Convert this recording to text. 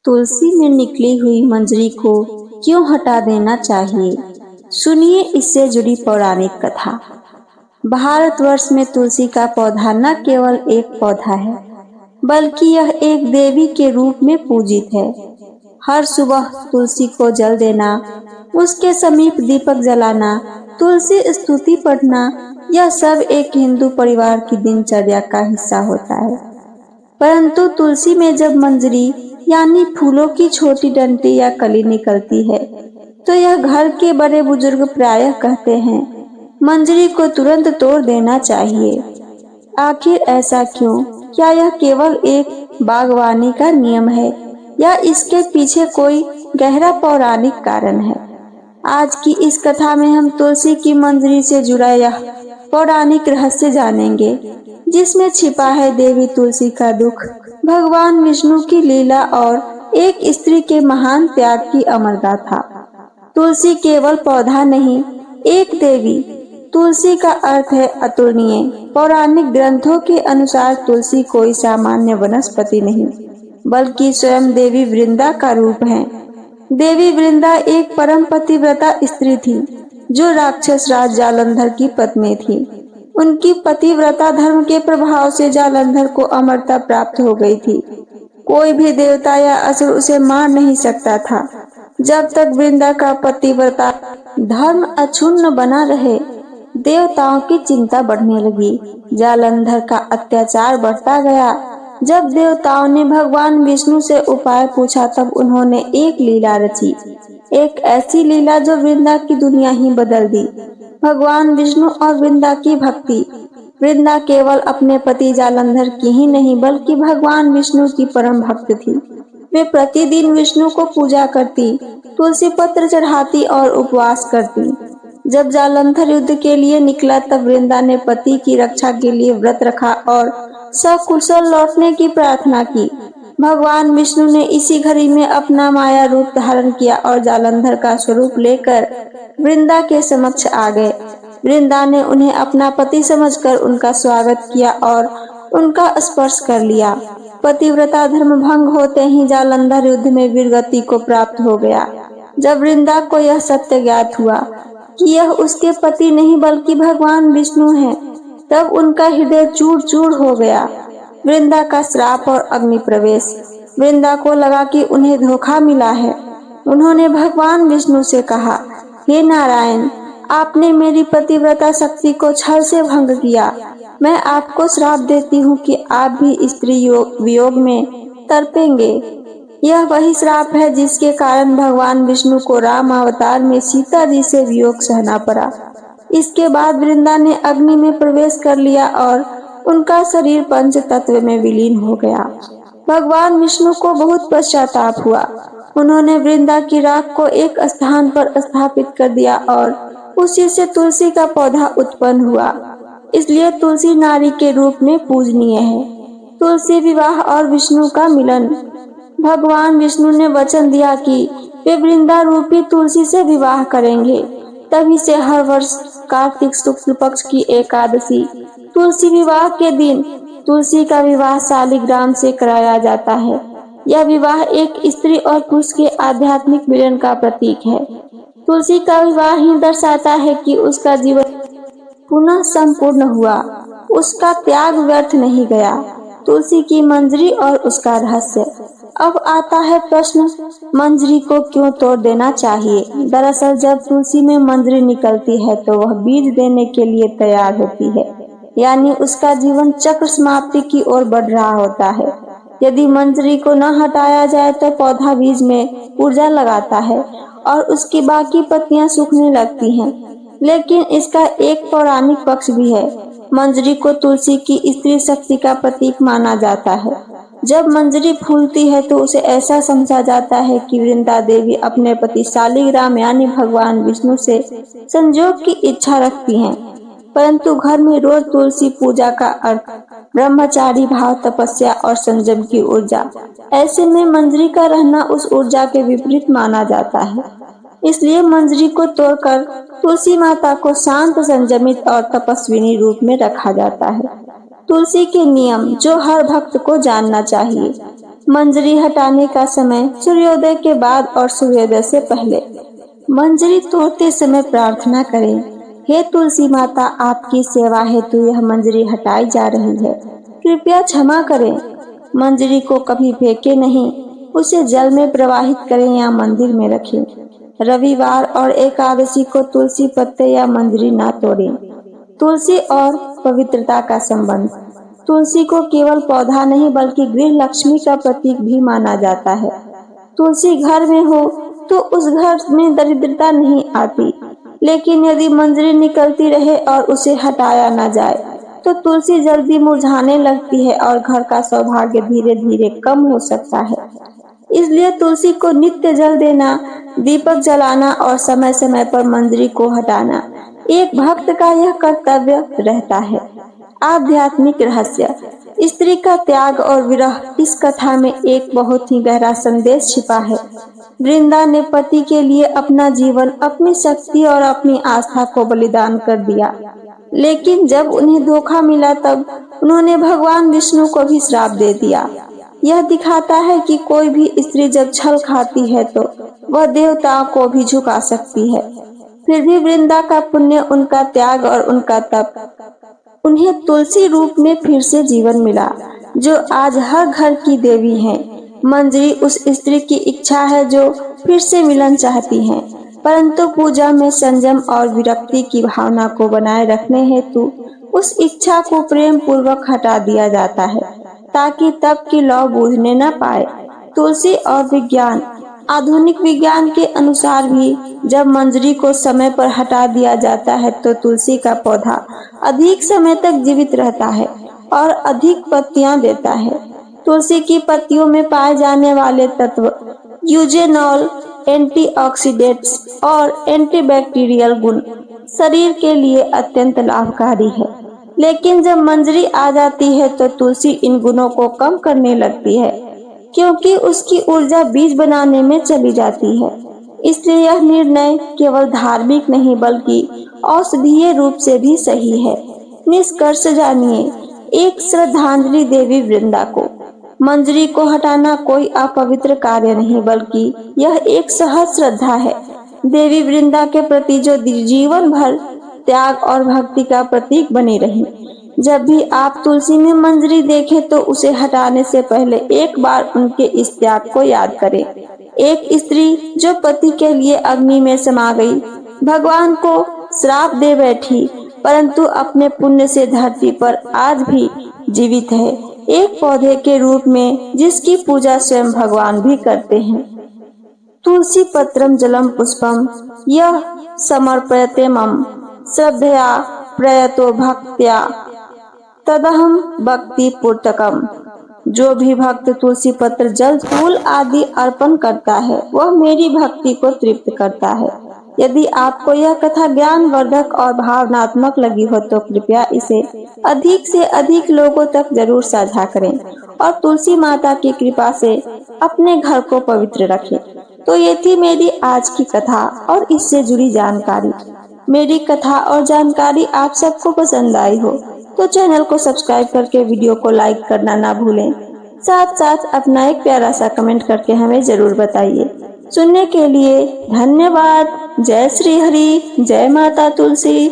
तुलसी में निकली हुई मंजरी को क्यों हटा देना चाहिए? सुनिए इससे जुड़ी पौराणिक कथा। भारतवर्ष में तुलसी का पौधा न केवल एक पौधा है, बल्कि यह एक देवी के रूप में पूजित है। हर सुबह तुलसी को जल देना, उसके समीप दीपक जलाना, तुलसी स्तुति पढ़ना, यह सब एक हिंदू परिवार की दिनचर्या का हिस्सा होता है। परंतु तुलसी में जब मंजरी यानी फूलों की छोटी डंडी या कली निकलती है, तो यह घर के बड़े बुजुर्ग प्रायः कहते हैं, मंजरी को तुरंत तोड़ देना चाहिए। आखिर ऐसा क्यों? क्या यह केवल एक बागवानी का नियम है या इसके पीछे कोई गहरा पौराणिक कारण है? आज की इस कथा में हम तुलसी की मंजरी से जुड़ा यह पौराणिक रहस्य जानेंगे, जिसमें छिपा है देवी तुलसी का दुख, भगवान विष्णु की लीला और एक स्त्री के महान त्याग की अमर गाथा। तुलसी केवल पौधा नहीं, एक देवी। तुलसी का अर्थ है अतुलनीय। पौराणिक ग्रंथों के अनुसार तुलसी कोई सामान्य वनस्पति नहीं, बल्कि स्वयं देवी वृंदा का रूप है। देवी वृंदा एक परम पतिव्रता स्त्री थी, जो राक्षस राज जालंधर की पत्नी थी। उनकी पतिव्रता धर्म के प्रभाव से जालंधर को अमरता प्राप्त हो गई थी। कोई भी देवता या असुर उसे मार नहीं सकता था। जब तक वृंदा का पतिव्रता धर्म अक्षुण्ण बना रहे, देवताओं की चिंता बढ़ने लगी। जालंधर का अत्याचार बढ़ता गया। जब देवताओं ने भगवान विष्णु से उपाय पूछा, तब उन्होंने एक लीला रची, एक ऐसी लीला जो वृंदा की दुनिया ही बदल दी। भगवान विष्णु और वृंदा की भक्ति। वृंदा केवल अपने पति जालंधर की ही नहीं, बल्कि भगवान विष्णु की परम भक्त थी। वे प्रतिदिन विष्णु को पूजा करती, तुलसी पत्र चढ़ाती और उपवास करती। जब जालंधर युद्ध के लिए निकला, तब वृंदा ने पति की रक्षा के लिए व्रत रखा और सकुशल लौटने की प्रार्थना की। भगवान विष्णु ने इसी घड़ी में अपना माया रूप धारण किया और जालंधर का स्वरूप लेकर वृंदा के समक्ष आ गए। वृंदा ने उन्हें अपना पति समझकर उनका स्वागत किया और उनका स्पर्श कर लिया। पतिव्रता धर्म भंग होते ही जालंधर युद्ध में वीरगति को प्राप्त हो गया। जब वृंदा को यह सत्य ज्ञात हुआ कि यह उसके पति नहीं बल्कि भगवान विष्णु हैं, तब उनका हृदय चूर चूर हो गया। वृंदा का श्राप और अग्नि प्रवेश। वृंदा को लगा कि उन्हें धोखा मिला है। उन्होंने भगवान विष्णु से कहा, हे नारायण, आपने मेरी पतिव्रता शक्ति को छल से भंग किया। मैं आपको श्राप देती हूँ कि आप भी स्त्री वियोग में तड़पेंगे। यह वही श्राप है जिसके कारण भगवान विष्णु को राम अवतार में सीता जी से वियोग सहना पड़ा। इसके बाद वृंदा ने अग्नि में प्रवेश कर लिया और उनका शरीर पंच तत्व में विलीन हो गया। भगवान विष्णु को बहुत पश्चाताप हुआ। उन्होंने वृंदा की राख को एक स्थान पर स्थापित कर दिया और उसी से तुलसी का पौधा उत्पन्न हुआ। इसलिए तुलसी नारी के रूप में पूजनीय है। तुलसी विवाह और विष्णु का मिलन। भगवान विष्णु ने वचन दिया कि वे वृंदा रूपी तुलसी से विवाह करेंगे। तभी से हर वर्ष कार्तिक शुक्ल पक्ष की एकादशी तुलसी विवाह के दिन तुलसी का विवाह शालिग्राम से कराया जाता है। यह विवाह एक स्त्री और पुरुष के आध्यात्मिक मिलन का प्रतीक है। तुलसी का विवाह ही दर्शाता है कि उसका जीवन पुनः संपूर्ण हुआ, उसका त्याग व्यर्थ नहीं गया। तुलसी की मंजरी और उसका रहस्य। अब आता है प्रश्न, मंजरी को क्यों तोड़ देना चाहिए? दरअसल जब तुलसी में मंजरी निकलती है तो वह बीज देने के लिए तैयार होती है, यानी उसका जीवन चक्र समाप्ति की ओर बढ़ रहा होता है। यदि मंजरी को न हटाया जाए तो पौधा बीज में ऊर्जा लगाता है और उसकी बाकी पत्तियां सूखने लगती हैं। लेकिन इसका एक पौराणिक पक्ष भी है। मंजरी को तुलसी की स्त्री शक्ति का प्रतीक माना जाता है। जब मंजरी फूलती है तो उसे ऐसा समझा जाता है कि वृंदा देवी अपने पति शालिग्राम यानी भगवान विष्णु से संजोग की इच्छा रखती हैं। परंतु घर में रोज तुलसी पूजा का अर्थ ब्रह्मचारी भाव, तपस्या और संयम की ऊर्जा। ऐसे में मंजरी का रहना उस ऊर्जा के विपरीत माना जाता है। इसलिए मंजरी को तोड़कर तुलसी माता को शांत, संयमित और तपस्विनी रूप में रखा जाता है। तुलसी के नियम जो हर भक्त को जानना चाहिए। मंजरी हटाने का समय सूर्योदय के बाद और सूर्योदय से पहले। मंजरी तोड़ते समय प्रार्थना करें, हे तुलसी माता, आपकी सेवा हेतु यह मंजरी हटाई जा रही है, कृपया क्षमा करें। मंजरी को कभी फेंके नहीं, उसे जल में प्रवाहित करें या मंदिर में रखें। रविवार और एकादशी को तुलसी पत्ते या मंजरी ना तोड़ें। तुलसी और पवित्रता का संबंध। तुलसी को केवल पौधा नहीं बल्कि गृह लक्ष्मी का प्रतीक भी माना जाता है। तुलसी घर में हो तो उस घर में दरिद्रता नहीं आती, लेकिन यदि मंजरी निकलती रहे और उसे हटाया न जाए तो तुलसी जल्दी मुरझाने लगती है और घर का सौभाग्य धीरे धीरे कम हो सकता है। इसलिए तुलसी को नित्य जल देना, दीपक जलाना और समय समय पर मंजरी को हटाना एक भक्त का यह कर्तव्य रहता है। आध्यात्मिक रहस्य। स्त्री का त्याग और विरह। इस कथा में एक बहुत ही गहरा संदेश छिपा है। वृंदा ने पति के लिए अपना जीवन, अपनी शक्ति और अपनी आस्था को बलिदान कर दिया, लेकिन जब उन्हें धोखा मिला तब उन्होंने भगवान विष्णु को भी श्राप दे दिया। यह दिखाता है कि कोई भी स्त्री जब छल खाती है तो वह देवताओं को भी झुका सकती है। फिर भी वृंदा का पुण्य, उनका त्याग और उनका तप, उन्हें तुलसी रूप में फिर से जीवन मिला, जो आज हर घर की देवी हैं। मंजरी उस स्त्री की इच्छा है जो फिर से मिलन चाहती है, परंतु पूजा में संयम और विरक्ति की भावना को बनाए रखने हेतु उस इच्छा को प्रेम पूर्वक हटा दिया जाता है, ताकि तप की लौ बूझने न पाए। तुलसी और विज्ञान। आधुनिक विज्ञान के अनुसार भी जब मंजरी को समय पर हटा दिया जाता है तो तुलसी का पौधा अधिक समय तक जीवित रहता है और अधिक पत्तियां देता है। तुलसी की पत्तियों में पाए जाने वाले तत्व यूजेनॉल, एंटीऑक्सीडेंट्स और एंटीबैक्टीरियल गुण शरीर के लिए अत्यंत लाभकारी है। लेकिन जब मंजरी आ जाती है तो तुलसी इन गुणों को कम करने लगती है, क्योंकि उसकी ऊर्जा बीज बनाने में चली जाती है। इसलिए यह निर्णय केवल धार्मिक नहीं बल्कि औषधीय रूप से भी सही है। निष्कर्ष जानिए। एक श्रद्धांजलि देवी वृंदा को। मंजरी को हटाना कोई अपवित्र कार्य नहीं बल्कि यह एक सहज श्रद्धा है, देवी वृंदा के प्रति जो जीवन भर त्याग और भक्ति का प्रतीक बनी रही। जब भी आप तुलसी में मंजरी देखें तो उसे हटाने से पहले एक बार उनके इस त्याग को याद करें। एक स्त्री जो पति के लिए अग्नि में समा गई, भगवान को श्राप दे बैठी, परंतु अपने पुण्य से धरती पर आज भी जीवित है, एक पौधे के रूप में जिसकी पूजा स्वयं भगवान भी करते हैं। तुलसी पत्रम जलम पुष्पम यह समर्पयते मम श्रद्धया प्रयतो भक्त्या तदहम भक्ति पूर्तकम। जो भी भक्त तुलसी पत्र, जल, फूल आदि अर्पण करता है वह मेरी भक्ति को तृप्त करता है। यदि आपको यह कथा ज्ञानवर्धक और भावनात्मक लगी हो तो कृपया इसे अधिक से अधिक लोगों तक जरूर साझा करें और तुलसी माता की कृपा से अपने घर को पवित्र रखें। तो ये थी मेरी आज की कथा और इससे जुड़ी जानकारी। मेरी कथा और जानकारी आप सबको पसंद आई हो तो चैनल को सब्सक्राइब करके वीडियो को लाइक करना ना भूलें। साथ साथ अपना एक प्यारा सा कमेंट करके हमें जरूर बताइए। सुनने के लिए धन्यवाद। जय श्री हरि, जय माता तुलसी।